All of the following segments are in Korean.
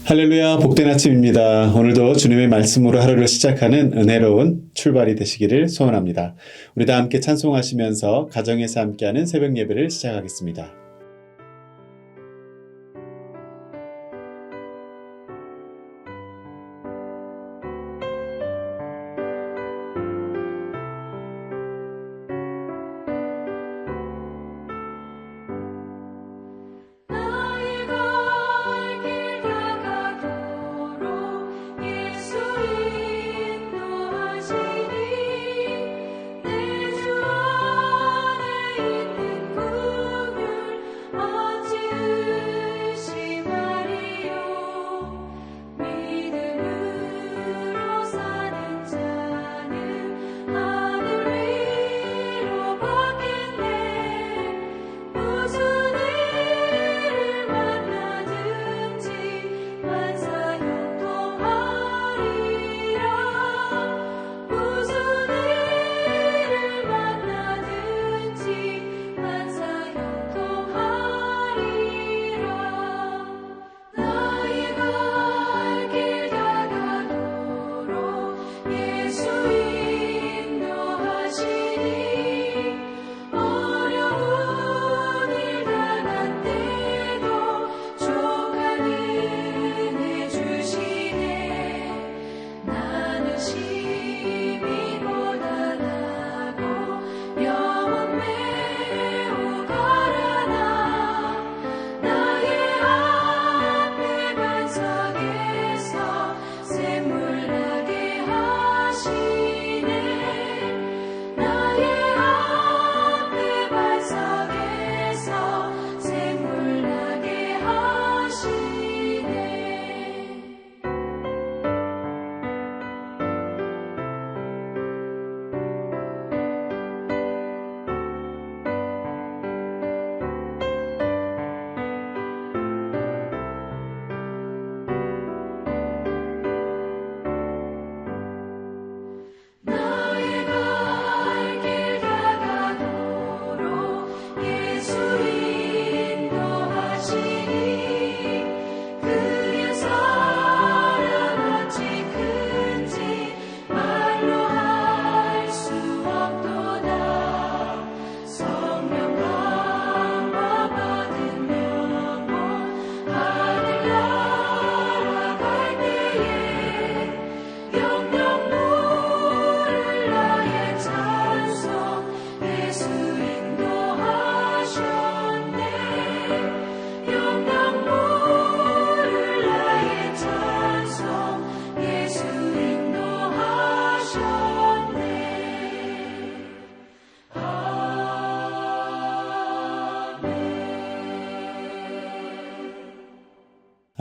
할렐루야, 복된 아침입니다. 오늘도 주님의 말씀으로 하루를 시작하는 은혜로운 출발이 되시기를 소원합니다. 우리 다 함께 찬송하시면서 가정에서 함께하는 새벽 예배를 시작하겠습니다.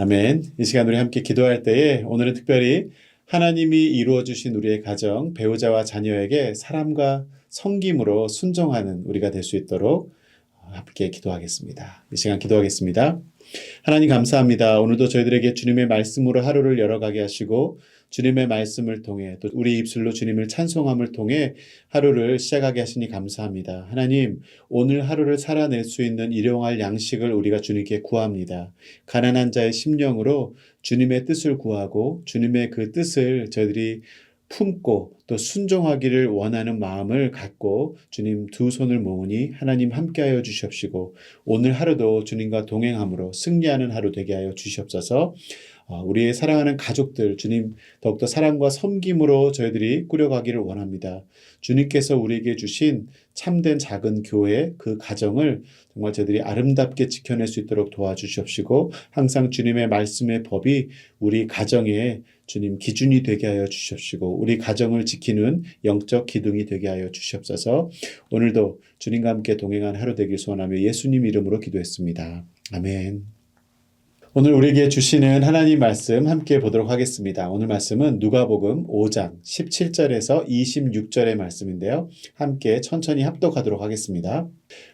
아멘. 이 시간 우리 함께 기도할 때에 오늘은 특별히 하나님이 이루어주신 우리의 가정, 배우자와 자녀에게 사랑과 섬김으로 순종하는 우리가 될 수 있도록 함께 기도하겠습니다. 이 시간 기도하겠습니다. 하나님 감사합니다. 오늘도 저희들에게 주님의 말씀으로 하루를 열어가게 하시고 주님의 말씀을 통해 또 우리 입술로 주님을 찬송함을 통해 하루를 시작하게 하시니 감사합니다. 하나님, 오늘 하루를 살아낼 수 있는 일용할 양식을 우리가 주님께 구합니다. 가난한 자의 심령으로 주님의 뜻을 구하고 주님의 그 뜻을 저희들이 품고 또 순종하기를 원하는 마음을 갖고 주님 두 손을 모으니 하나님 함께하여 주시옵시고 오늘 하루도 주님과 동행함으로 승리하는 하루 되게 하여 주시옵소서. 우리의 사랑하는 가족들 주님 더욱더 사랑과 섬김으로 저희들이 꾸려가기를 원합니다. 주님께서 우리에게 주신 참된 작은 교회 그 가정을 정말 저희들이 아름답게 지켜낼 수 있도록 도와주시옵시고 항상 주님의 말씀의 법이 우리 가정에 주님 기준이 되게 하여 주시옵시고 우리 가정을 지키는 영적 기둥이 되게 하여 주시옵소서. 오늘도 주님과 함께 동행한 하루 되길 소원하며 예수님 이름으로 기도했습니다. 아멘. 오늘 우리에게 주시는 하나님 말씀 함께 보도록 하겠습니다. 오늘 말씀은 누가복음 5장 17절에서 26절의 말씀인데요. 함께 천천히 합독하도록 하겠습니다.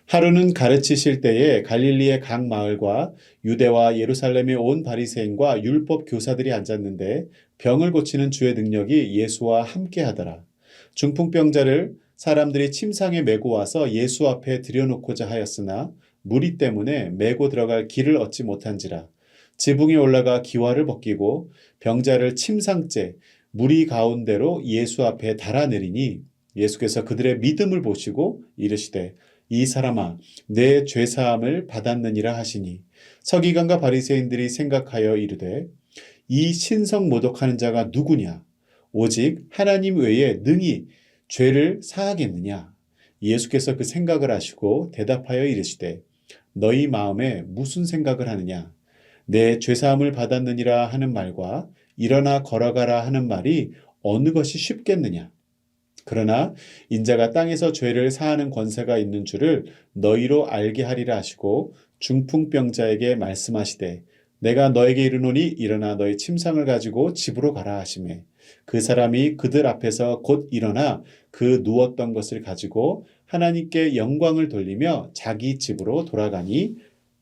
하루는 가르치실 때에 갈릴리의 각 마을과 유대와 예루살렘에 온 바리새인과 율법 교사들이 앉았는데 병을 고치는 주의 능력이 예수와 함께 하더라. 중풍병자를 사람들이 침상에 메고 와서 예수 앞에 들여놓고자 하였으나 무리 때문에 메고 들어갈 길을 얻지 못한지라. 지붕에 올라가 기와를 벗기고 병자를 침상째 무리 가운데로 예수 앞에 달아내리니 예수께서 그들의 믿음을 보시고 이르시되 이 사람아 내 죄사함을 받았느니라 하시니 서기관과 바리새인들이 생각하여 이르되 이 신성 모독하는 자가 누구냐 오직 하나님 외에 능히 죄를 사하겠느냐 예수께서 그 생각을 하시고 대답하여 이르시되 너희 마음에 무슨 생각을 하느냐 내 죄사함을 받았느니라 하는 말과 일어나 걸어가라 하는 말이 어느 것이 쉽겠느냐 그러나 인자가 땅에서 죄를 사하는 권세가 있는 줄을 너희로 알게 하리라 하시고 중풍병자에게 말씀하시되 내가 너에게 이르노니 일어나 너희 침상을 가지고 집으로 가라 하시매 그 사람이 그들 앞에서 곧 일어나 그 누웠던 것을 가지고 하나님께 영광을 돌리며 자기 집으로 돌아가니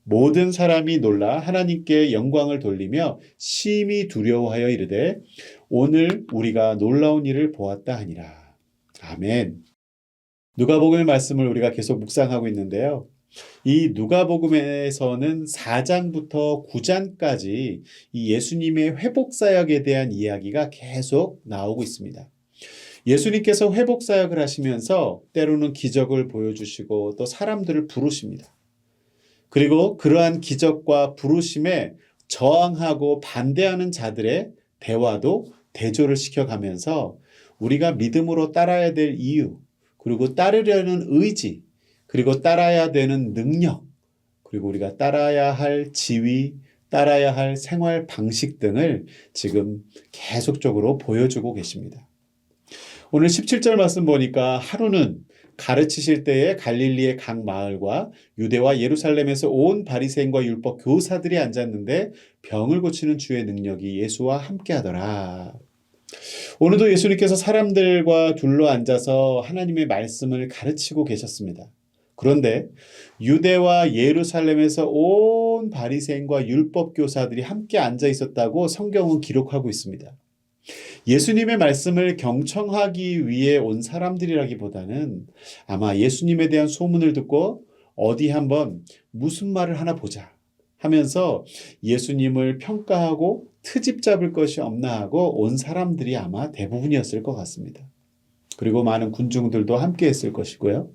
모든 사람이 놀라 하나님께 영광을 돌리며 심히 두려워하여 이르되 오늘 우리가 놀라운 일을 보았다 하니라. 아멘. 누가복음의 말씀을 우리가 계속 묵상하고 있는데요. 이 누가복음에서는 4장부터 9장까지 이 예수님의 회복 사역에 대한 이야기가 계속 나오고 있습니다. 예수님께서 회복 사역을 하시면서 때로는 기적을 보여주시고 또 사람들을 부르십니다. 그리고 그러한 기적과 부르심에 저항하고 반대하는 자들의 대화도 대조를 시켜가면서 우리가 믿음으로 따라야 될 이유, 그리고 따르려는 의지, 그리고 따라야 되는 능력, 그리고 우리가 따라야 할 지위, 따라야 할 생활 방식 등을 지금 계속적으로 보여주고 계십니다. 오늘 17절 말씀 보니까 하루는 가르치실 때에 갈릴리의 각 마을과 유대와 예루살렘에서 온 바리새인과 율법 교사들이 앉았는데 병을 고치는 주의 능력이 예수와 함께하더라. 오늘도 예수님께서 사람들과 둘러 앉아서 하나님의 말씀을 가르치고 계셨습니다. 그런데 유대와 예루살렘에서 온 바리새인과 율법 교사들이 함께 앉아 있었다고 성경은 기록하고 있습니다. 예수님의 말씀을 경청하기 위해 온 사람들이라기보다는 아마 예수님에 대한 소문을 듣고 어디 한번 무슨 말을 하나 보자 하면서 예수님을 평가하고 트집 잡을 것이 없나 하고 온 사람들이 아마 대부분이었을 것 같습니다. 그리고 많은 군중들도 함께 했을 것이고요.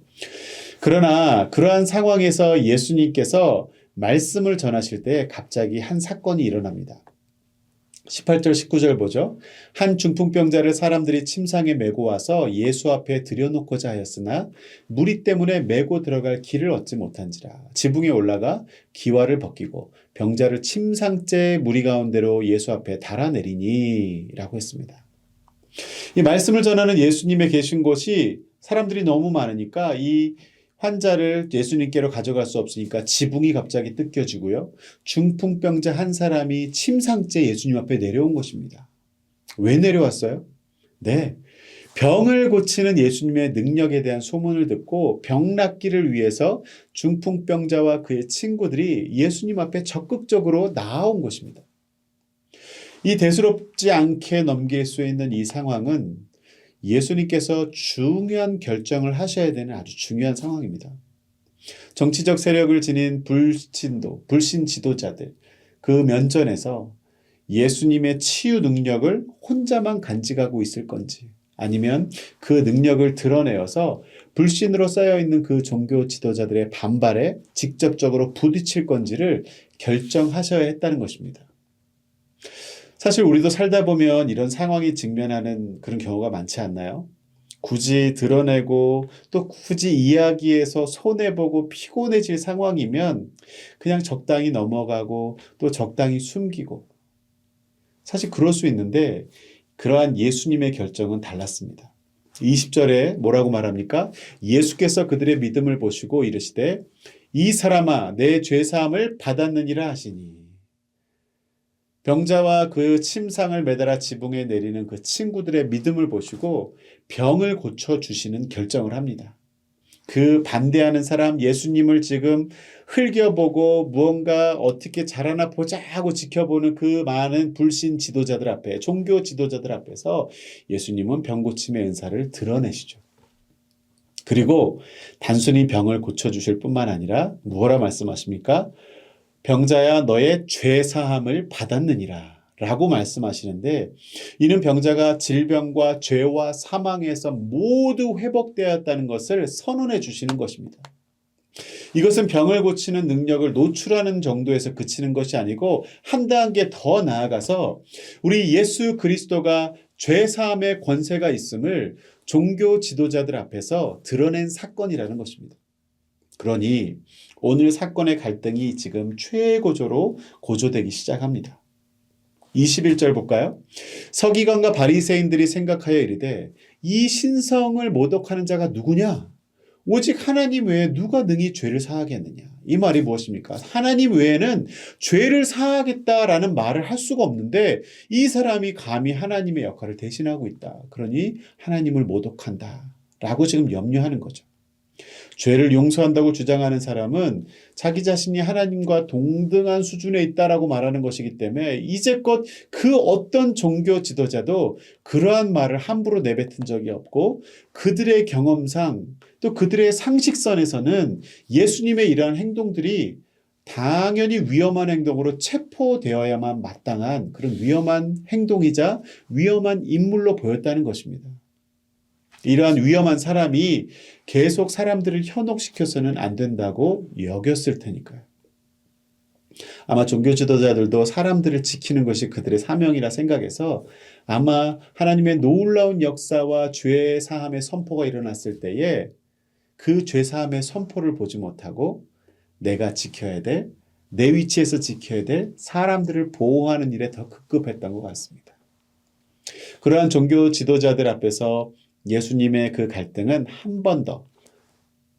그러나 그러한 상황에서 예수님께서 말씀을 전하실 때 갑자기 한 사건이 일어납니다. 18절 19절 보죠. 한 중풍병자를 사람들이 침상에 메고 와서 예수 앞에 들여놓고자 하였으나 무리 때문에 메고 들어갈 길을 얻지 못한지라 지붕에 올라가 기와를 벗기고 병자를 침상째 무리 가운데로 예수 앞에 달아내리니 라고 했습니다. 이 말씀을 전하는 예수님의 계신 곳이 사람들이 너무 많으니까 이 환자를 예수님께로 가져갈 수 없으니까 지붕이 갑자기 뜯겨지고요. 중풍병자 한 사람이 침상째 예수님 앞에 내려온 것입니다. 왜 내려왔어요? 네, 병을 고치는 예수님의 능력에 대한 소문을 듣고 병 낫기를 위해서 중풍병자와 그의 친구들이 예수님 앞에 적극적으로 나아온 것입니다. 이 대수롭지 않게 넘길 수 있는 이 상황은 예수님께서 중요한 결정을 하셔야 되는 아주 중요한 상황입니다. 정치적 세력을 지닌 불신 지도자들, 그 면전에서 예수님의 치유 능력을 혼자만 간직하고 있을 건지 아니면 그 능력을 드러내어서 불신으로 쌓여있는 그 종교 지도자들의 반발에 직접적으로 부딪힐 건지를 결정하셔야 했다는 것입니다. 사실 우리도 살다 보면 이런 상황이 직면하는 그런 경우가 많지 않나요? 굳이 드러내고 또 굳이 이야기해서 손해보고 피곤해질 상황이면 그냥 적당히 넘어가고 또 적당히 숨기고 사실 그럴 수 있는데 그러한 예수님의 결정은 달랐습니다. 20절에 뭐라고 말합니까? 예수께서 그들의 믿음을 보시고 이르시되 이 사람아 내 죄사함을 받았느니라 하시니 병자와 그 침상을 매달아 지붕에 내리는 그 친구들의 믿음을 보시고 병을 고쳐주시는 결정을 합니다. 그 반대하는 사람 예수님을 지금 흘겨보고 무언가 어떻게 잘하나 보자 하고 지켜보는 그 많은 불신 지도자들 앞에 종교 지도자들 앞에서 예수님은 병 고침의 은사를 드러내시죠. 그리고 단순히 병을 고쳐주실 뿐만 아니라 뭐라 말씀하십니까? 병자야 너의 죄 사함을 받았느니라 라고 말씀하시는데, 이는 병자가 질병과 죄와 사망에서 모두 회복되었다는 것을 선언해 주시는 것입니다. 이것은 병을 고치는 능력을 노출하는 정도에서 그치는 것이 아니고 한 단계 더 나아가서 우리 예수 그리스도가 죄 사함의 권세가 있음을 종교 지도자들 앞에서 드러낸 사건이라는 것입니다. 그러니 오늘 사건의 갈등이 지금 최고조로 고조되기 시작합니다. 21절 볼까요? 서기관과 바리새인들이 생각하여 이르되 이 신성을 모독하는 자가 누구냐? 오직 하나님 외에 누가 능히 죄를 사하겠느냐? 이 말이 무엇입니까? 하나님 외에는 죄를 사하겠다라는 말을 할 수가 없는데 이 사람이 감히 하나님의 역할을 대신하고 있다. 그러니 하나님을 모독한다 라고 지금 염려하는 거죠. 죄를 용서한다고 주장하는 사람은 자기 자신이 하나님과 동등한 수준에 있다라고 말하는 것이기 때문에 이제껏 그 어떤 종교 지도자도 그러한 말을 함부로 내뱉은 적이 없고, 그들의 경험상 또 그들의 상식선에서는 예수님의 이러한 행동들이 당연히 위험한 행동으로 체포되어야만 마땅한 그런 위험한 행동이자 위험한 인물로 보였다는 것입니다. 이러한 위험한 사람이 계속 사람들을 현혹시켜서는 안 된다고 여겼을 테니까요. 아마 종교 지도자들도 사람들을 지키는 것이 그들의 사명이라 생각해서 아마 하나님의 놀라운 역사와 죄 사함의 선포가 일어났을 때에 그 죄 사함의 선포를 보지 못하고 내가 지켜야 될, 내 위치에서 지켜야 될 사람들을 보호하는 일에 더 급급했던 것 같습니다. 그러한 종교 지도자들 앞에서 예수님의 그 갈등은 한 번 더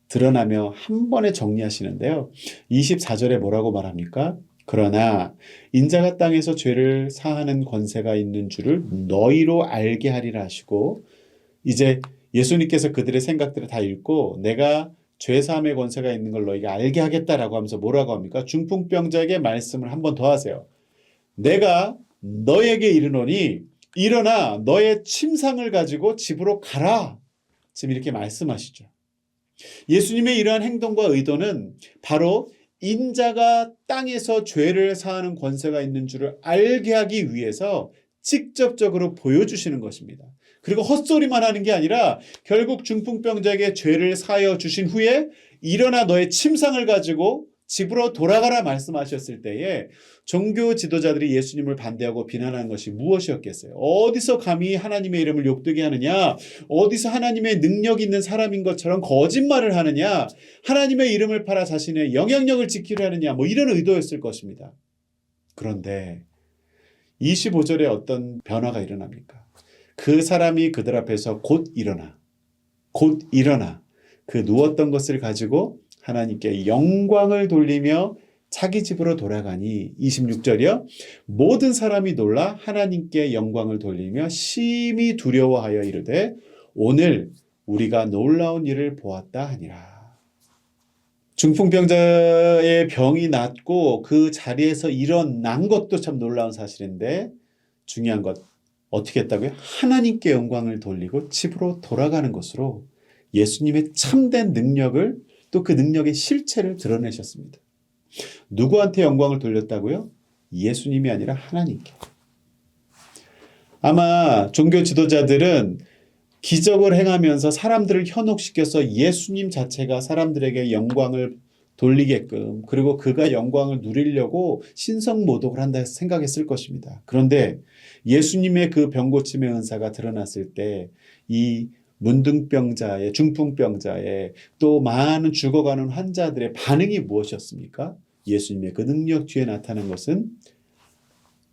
드러나며 한 번에 정리하시는데요. 24절에 뭐라고 말합니까? 그러나 인자가 땅에서 죄를 사하는 권세가 있는 줄을 너희로 알게 하리라 하시고, 이제 예수님께서 그들의 생각들을 다 읽고 내가 죄 사함의 권세가 있는 걸 너희가 알게 하겠다라고 하면서 뭐라고 합니까? 중풍병자에게 말씀을 한 번 더 하세요. 내가 너에게 이르노니 일어나 너의 침상을 가지고 집으로 가라. 지금 이렇게 말씀하시죠. 예수님의 이러한 행동과 의도는 바로 인자가 땅에서 죄를 사하는 권세가 있는 줄을 알게 하기 위해서 직접적으로 보여주시는 것입니다. 그리고 헛소리만 하는 게 아니라 결국 중풍병자에게 죄를 사하여 주신 후에 일어나 너의 침상을 가지고 집으로 돌아가라 말씀하셨을 때에 종교 지도자들이 예수님을 반대하고 비난하는 것이 무엇이었겠어요? 어디서 감히 하나님의 이름을 욕되게 하느냐? 어디서 하나님의 능력 있는 사람인 것처럼 거짓말을 하느냐? 하나님의 이름을 팔아 자신의 영향력을 지키려 하느냐? 뭐 이런 의도였을 것입니다. 그런데 25절에 어떤 변화가 일어납니까? 그 사람이 그들 앞에서 곧 일어나 그 누웠던 것을 가지고 하나님께 영광을 돌리며 자기 집으로 돌아가니, 26절이요. 모든 사람이 놀라 하나님께 영광을 돌리며 심히 두려워하여 이르되 오늘 우리가 놀라운 일을 보았다 하니라. 중풍병자의 병이 낫고 그 자리에서 일어난 것도 참 놀라운 사실인데, 중요한 것 어떻게 했다고요? 하나님께 영광을 돌리고 집으로 돌아가는 것으로 예수님의 참된 능력을, 또 그 능력의 실체를 드러내셨습니다. 누구한테 영광을 돌렸다고요? 예수님이 아니라 하나님께. 아마 종교 지도자들은 기적을 행하면서 사람들을 현혹시켜서 예수님 자체가 사람들에게 영광을 돌리게끔, 그리고 그가 영광을 누리려고 신성모독을 한다 생각했을 것입니다. 그런데 예수님의 그 병고침의 은사가 드러났을 때 이 문둥병자의, 중풍병자의, 또 많은 죽어가는 환자들의 반응이 무엇이었습니까? 예수님의 그 능력 뒤에 나타난 것은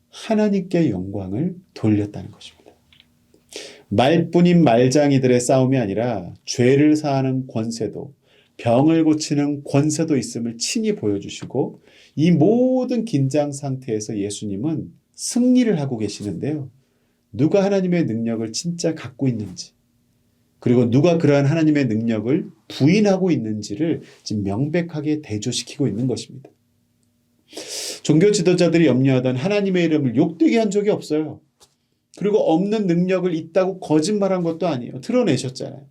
하나님께 영광을 돌렸다는 것입니다. 말뿐인 말장이들의 싸움이 아니라 죄를 사하는 권세도, 병을 고치는 권세도 있음을 친히 보여주시고, 이 모든 긴장 상태에서 예수님은 승리를 하고 계시는데요. 누가 하나님의 능력을 진짜 갖고 있는지, 그리고 누가 그러한 하나님의 능력을 부인하고 있는지를 지금 명백하게 대조시키고 있는 것입니다. 종교 지도자들이 염려하던 하나님의 이름을 욕되게 한 적이 없어요. 그리고 없는 능력을 있다고 거짓말한 것도 아니에요. 드러내셨잖아요.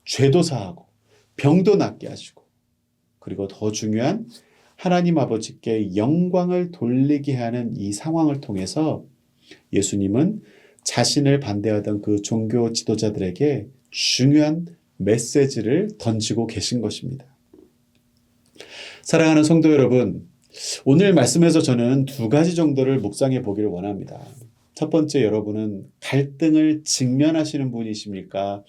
죄도 사하고 병도 낫게 하시고, 그리고 더 중요한 하나님 아버지께 영광을 돌리게 하는 이 상황을 통해서 예수님은 자신을 반대하던 그 종교 지도자들에게 중요한 메시지를 던지고 계신 것입니다. 사랑하는 성도 여러분, 오늘 말씀에서 저는 두 가지 정도를 묵상해 보기를 원합니다. 첫 번째, 여러분은 갈등을 직면하시는 분이십니까?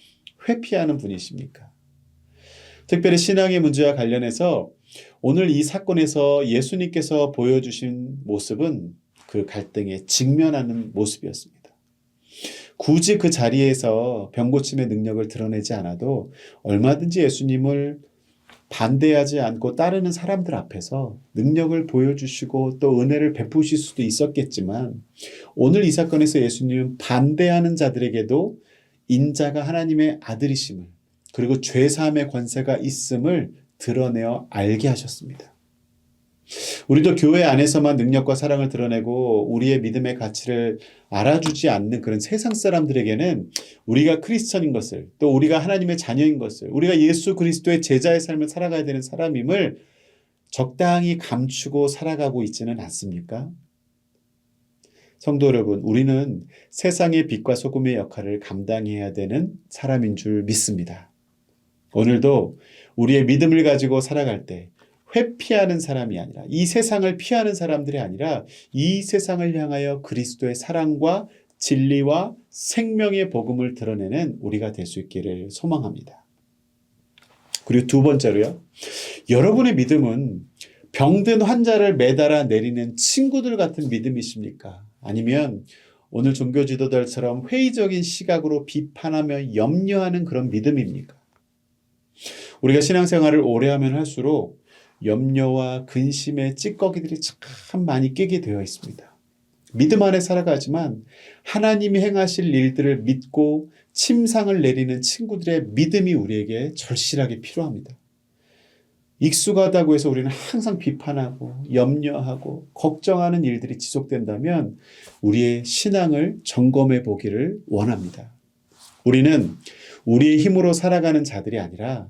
회피하는 분이십니까? 특별히 신앙의 문제와 관련해서 오늘 이 사건에서 예수님께서 보여주신 모습은 그 갈등에 직면하는 모습이었습니다. 굳이 그 자리에서 병고침의 능력을 드러내지 않아도 얼마든지 예수님을 반대하지 않고 따르는 사람들 앞에서 능력을 보여주시고 또 은혜를 베푸실 수도 있었겠지만, 오늘 이 사건에서 예수님은 반대하는 자들에게도 인자가 하나님의 아들이심을, 그리고 죄사함의 권세가 있음을 드러내어 알게 하셨습니다. 우리도 교회 안에서만 능력과 사랑을 드러내고 우리의 믿음의 가치를 알아주지 않는 그런 세상 사람들에게는 우리가 크리스천인 것을, 또 우리가 하나님의 자녀인 것을, 우리가 예수 그리스도의 제자의 삶을 살아가야 되는 사람임을 적당히 감추고 살아가고 있지는 않습니까? 성도 여러분, 우리는 세상의 빛과 소금의 역할을 감당해야 되는 사람인 줄 믿습니다. 오늘도 우리의 믿음을 가지고 살아갈 때 회피하는 사람이 아니라, 이 세상을 피하는 사람들이 아니라 이 세상을 향하여 그리스도의 사랑과 진리와 생명의 복음을 드러내는 우리가 될 수 있기를 소망합니다. 그리고 두 번째로요, 여러분의 믿음은 병든 환자를 매달아 내리는 친구들 같은 믿음이십니까? 아니면 오늘 종교 지도자들처럼 회의적인 시각으로 비판하며 염려하는 그런 믿음입니까? 우리가 신앙생활을 오래 하면 할수록 염려와 근심의 찌꺼기들이 참 많이 끼게 되어 있습니다. 믿음 안에 살아가지만 하나님이 행하실 일들을 믿고 침상을 내리는 친구들의 믿음이 우리에게 절실하게 필요합니다. 익숙하다고 해서 우리는 항상 비판하고 염려하고 걱정하는 일들이 지속된다면 우리의 신앙을 점검해 보기를 원합니다. 우리는 우리의 힘으로 살아가는 자들이 아니라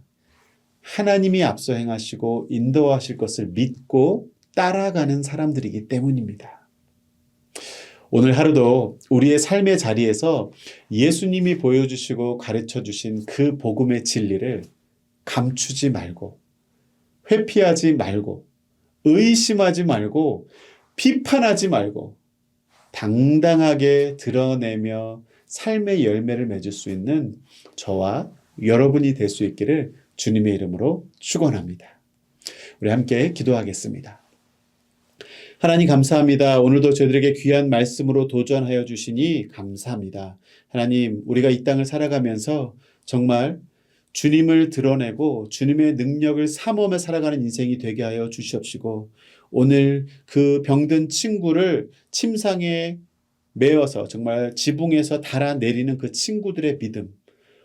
하나님이 앞서 행하시고 인도하실 것을 믿고 따라가는 사람들이기 때문입니다. 오늘 하루도 우리의 삶의 자리에서 예수님이 보여주시고 가르쳐주신 그 복음의 진리를 감추지 말고, 회피하지 말고, 의심하지 말고, 비판하지 말고 당당하게 드러내며 삶의 열매를 맺을 수 있는 저와 여러분이 될 수 있기를 주님의 이름으로 축원합니다. 우리 함께 기도하겠습니다. 하나님 감사합니다. 오늘도 저희들에게 귀한 말씀으로 도전하여 주시니 감사합니다. 하나님, 우리가 이 땅을 살아가면서 정말 주님을 드러내고 주님의 능력을 사모하며 살아가는 인생이 되게 하여 주시옵시고, 오늘 그 병든 친구를 침상에 메어서 정말 지붕에서 달아내리는 그 친구들의 믿음,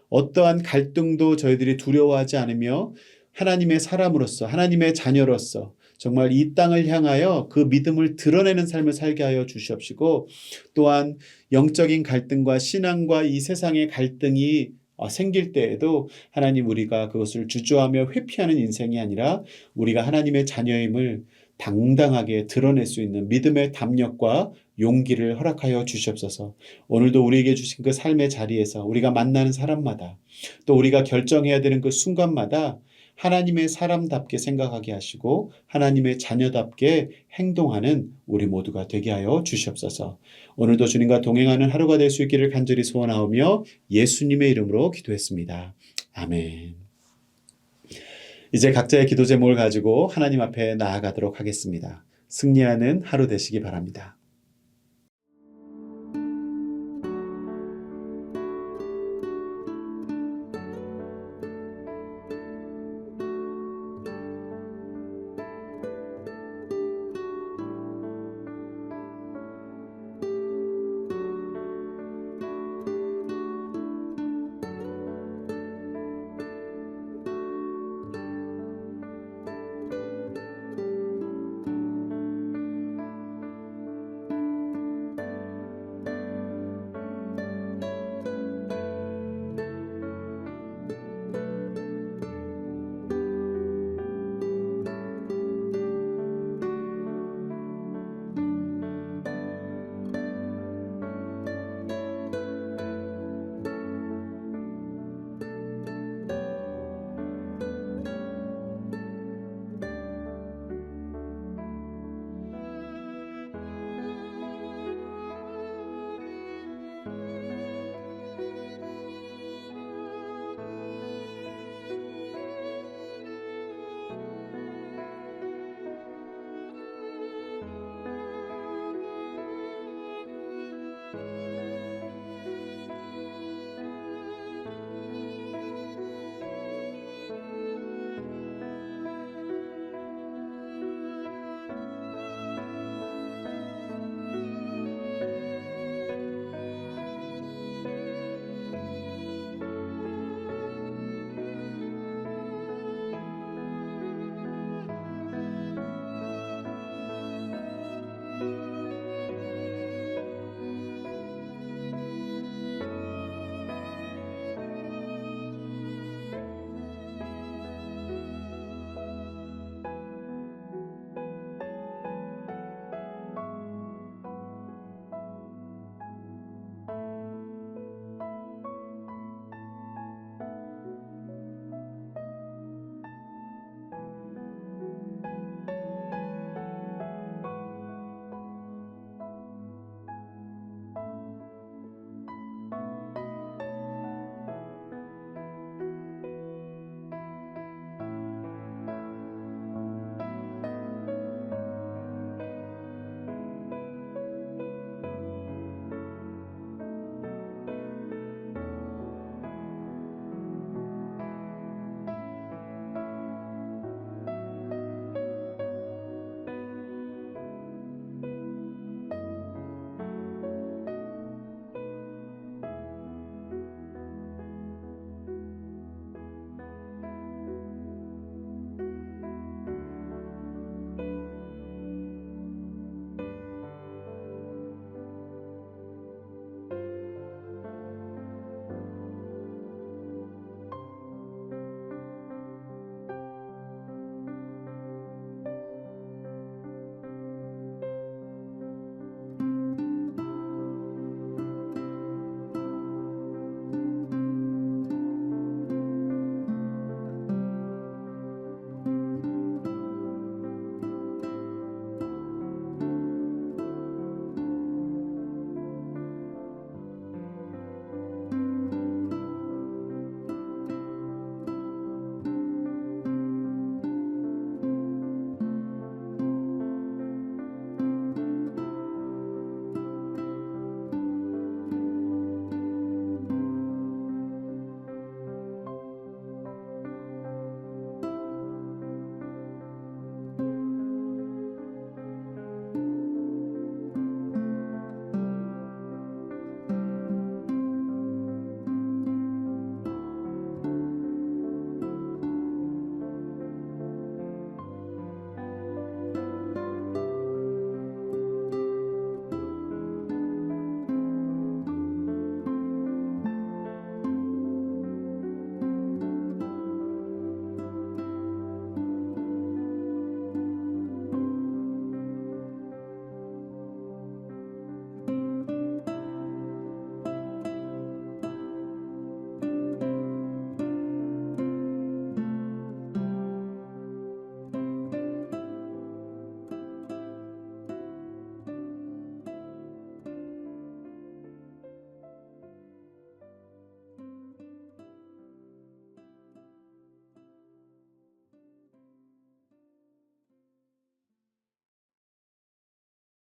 어떠한 갈등도 저희들이 두려워하지 않으며 하나님의 사람으로서, 하나님의 자녀로서 정말 이 땅을 향하여 그 믿음을 드러내는 삶을 살게 하여 주시옵시고, 또한 영적인 갈등과 신앙과 이 세상의 갈등이 생길 때에도 하나님, 우리가 그것을 주저하며 회피하는 인생이 아니라 우리가 하나님의 자녀임을 당당하게 드러낼 수 있는 믿음의 담력과 용기를 허락하여 주시옵소서. 오늘도 우리에게 주신 그 삶의 자리에서 우리가 만나는 사람마다, 또 우리가 결정해야 되는 그 순간마다 하나님의 사람답게 생각하게 하시고 하나님의 자녀답게 행동하는 우리 모두가 되게 하여 주시옵소서. 오늘도 주님과 동행하는 하루가 될 수 있기를 간절히 소원하오며 예수님의 이름으로 기도했습니다. 아멘. 이제 각자의 기도 제목을 가지고 하나님 앞에 나아가도록 하겠습니다. 승리하는 하루 되시기 바랍니다.